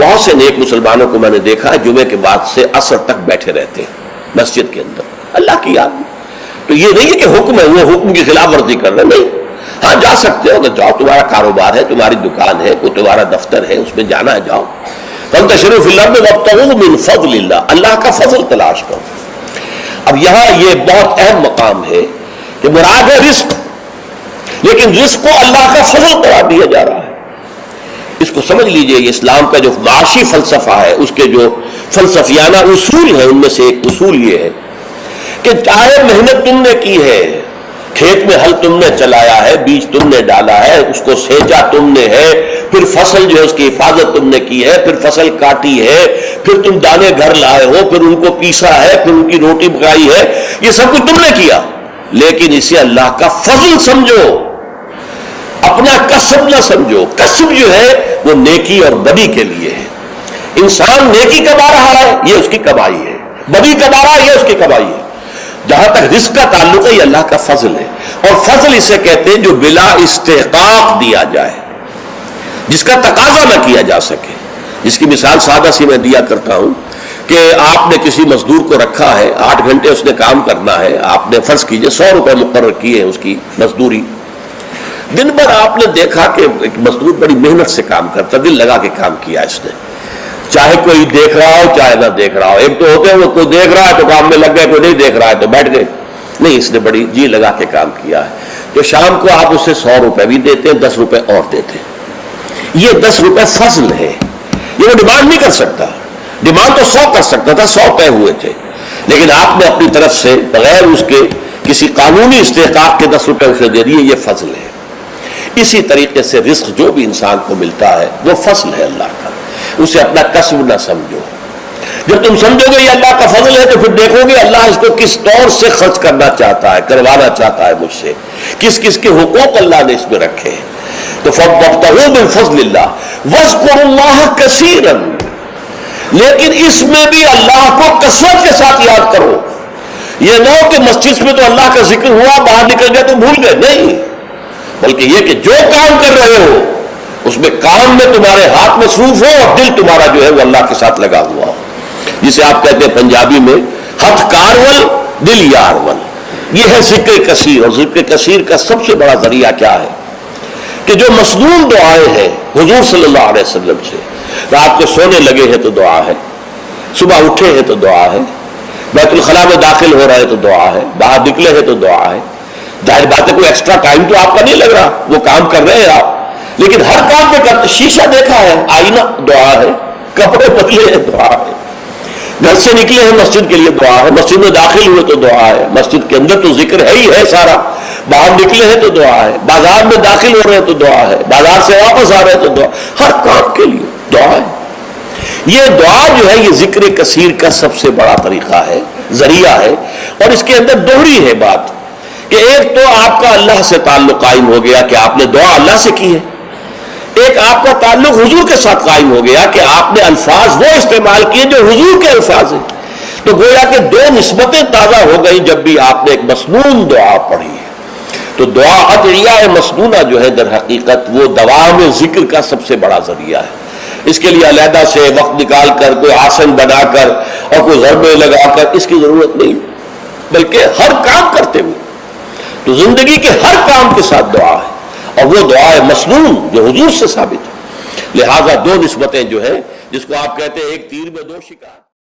بہت سے نیک مسلمانوں کو میں نے دیکھا ہے جمعے کے بعد سے عصر تک بیٹھے رہتے ہیں مسجد کے اندر اللہ کی یاد میں. تو یہ نہیں ہے کہ حکم ہے وہ حکم کی خلاف ورزی کر رہے, نہیں. ہاں جا سکتے ہو, کہ جاؤ, تمہارا کاروبار ہے, تمہاری دکان ہے, کوئی تمہارا دفتر ہے, اس میں جانا ہے جاؤ. فانتشروا فی الارض وابتغوا من فضل اللہ, اللہ کا فضل تلاش کرو. اب یہاں یہ بہت اہم مقام ہے کہ مراد ہے رزق, لیکن رزق کو اللہ کا فضل قرار دیا جا رہا ہے. اس کو سمجھ لیجئے, یہ اسلام کا جو معاشی فلسفہ ہے, اس کے جو فلسفیانہ اصول ہیں, ان میں سے ایک اصول یہ ہے کہ چاہے محنت تم نے کی ہے, کھیت میں ہل تم نے چلایا ہے, بیج تم نے ڈالا ہے, اس کو سینچا تم نے ہے, پھر فصل جو ہے اس کی حفاظت تم نے کی ہے, پھر فصل کاٹی ہے, پھر تم دانے گھر لائے ہو, پھر ان کو پیسا ہے, پھر ان کی روٹی پکائی ہے, یہ سب کچھ تم نے کیا, لیکن اسے اللہ کا فضل سمجھو, اپنا کسب نہ سمجھو. کسب جو ہے وہ نیکی اور بدی کے لیے ہے. انسان نیکی کما رہا ہے, یہ اس کی کمائی ہے, بدی کما رہا ہے, یہ اس کی کمائی ہے. جہاں تک رزق کا تعلق ہے, یہ اللہ کا فضل ہے, اور فضل اسے کہتے ہیں جو بلا استحقاق دیا جائے, جس کا تقاضا نہ کیا جا سکے. جس کی مثال سادہ سی میں دیا کرتا ہوں کہ آپ نے کسی مزدور کو رکھا ہے, 8 گھنٹے اس نے کام کرنا ہے, آپ نے فرض کیجئے 100 روپے مقرر کیے ہیں اس کی مزدوری. دن بھر آپ نے دیکھا کہ ایک مزدور بڑی محنت سے کام کرتا, دل لگا کے کام کیا اس نے, چاہے کوئی دیکھ رہا ہو چاہے نہ دیکھ رہا ہو. ایک تو ہوتے ہیں وہ کوئی دیکھ رہا ہے تو کام میں لگ گئے, کوئی نہیں دیکھ رہا ہے تو بیٹھ گئے. نہیں, اس نے بڑی جی لگا کے کام کیا ہے. تو شام کو آپ اسے 100 روپے بھی دیتے ہیں, 10 روپے اور دیتے ہیں. یہ 10 روپے فضل ہے, یہ وہ ڈیمانڈ نہیں کر سکتا. ڈیمانڈ تو 100 کر سکتا تھا, 100 طے ہوئے تھے, لیکن آپ نے اپنی طرف سے بغیر اس کے کسی قانونی استحقاق کے 10 روپے اسے دے دیے, یہ فضل ہے. اسی طریقے سے رزق جو بھی انسان کو ملتا ہے وہ فضل ہے اللہ کا, اسے اپنا کسب نہ سمجھو. جب تم سمجھو گے یہ اللہ کا فضل ہے تو پھر دیکھو گے اللہ اس کو کس طور سے خرچ کرنا چاہتا ہے, کروانا چاہتا ہے مجھ سے, کس کس کے حقوق اللہ نے اس میں رکھے ہیں. تو فَابْتَغُوا مِن فَضْلِ اللَّهِ وَاذْكُرُوا اللَّهَ كَثِيرًا, لیکن اس میں بھی اللہ کو کثرت کے ساتھ یاد کرو. یہ نہ ہو کہ مسجد میں تو اللہ کا ذکر ہوا, باہر نکل گیا تو بھول گئے, نہیں, بلکہ یہ کہ جو کام کر رہے ہو اس میں کام میں تمہارے ہاتھ مصروف ہو اور دل تمہارا جو ہے وہ اللہ کے ساتھ لگا ہوا ہو. جسے آپ کہتے ہیں پنجابی میں ہتھ کارول دل یارول. یہ ہے ذکر کثیر, اور ذکر کثیر کا سب سے بڑا ذریعہ کیا ہے کہ جو مصنون دعائیں ہیں حضور صلی اللہ علیہ وسلم سے, رات کو سونے لگے ہیں تو دعا ہے, صبح اٹھے ہیں تو دعا ہے, بیت الخلاء میں داخل ہو رہے ہیں تو دعا ہے, باہر نکلے ہیں تو دعا ہے. ظاہر بات ہے کوئی ایکسٹرا ٹائم تو آپ کا نہیں لگ رہا, وہ کام کر رہے ہیں آپ, لیکن ہر کام پہ کرتے. شیشہ دیکھا ہے, آئینہ دعا ہے, کپڑے بدلے ہیں دعا ہے, گھر سے نکلے ہیں مسجد کے لیے دعا ہے, مسجد میں داخل ہوئے تو دعا ہے, مسجد کے اندر تو ذکر ہے ہی ہے سارا, باہر نکلے ہیں تو دعا ہے, بازار میں داخل ہو رہے ہیں تو دعا ہے, بازار سے واپس آ رہے ہیں تو دعا, ہر کام کے لیے دعا ہے. یہ دعا جو ہے یہ ذکر کثیر کا سب سے بڑا طریقہ ہے, ذریعہ ہے, اور اس کے اندر دوہری ہے بات کہ ایک تو آپ کا اللہ سے تعلق قائم ہو گیا کہ آپ نے دعا اللہ سے کی ہے, ایک آپ کا تعلق حضور کے ساتھ قائم ہو گیا کہ آپ نے الفاظ وہ استعمال کیے جو حضور کے الفاظ ہیں. تو گویا کہ 2 نسبتیں تازہ ہو گئی جب بھی آپ نے ایک مسنون دعا پڑھی ہے. تو دعا ادعیہ مسنونہ جو ہے در حقیقت وہ دوام ذکر کا سب سے بڑا ذریعہ ہے. اس کے لیے علیحدہ سے وقت نکال کر کوئی آسن بنا کر اور کوئی ضربے لگا کر اس کی ضرورت نہیں, بلکہ ہر کام کرتے ہوئے تو زندگی کے ہر کام کے ساتھ دعا ہے, اور وہ دعا ہے مسنون جو حضور سے ثابت ہے. لہذا 2 نسبتیں جو ہے جس کو آپ کہتے ہیں ایک تیر میں 2 شکار.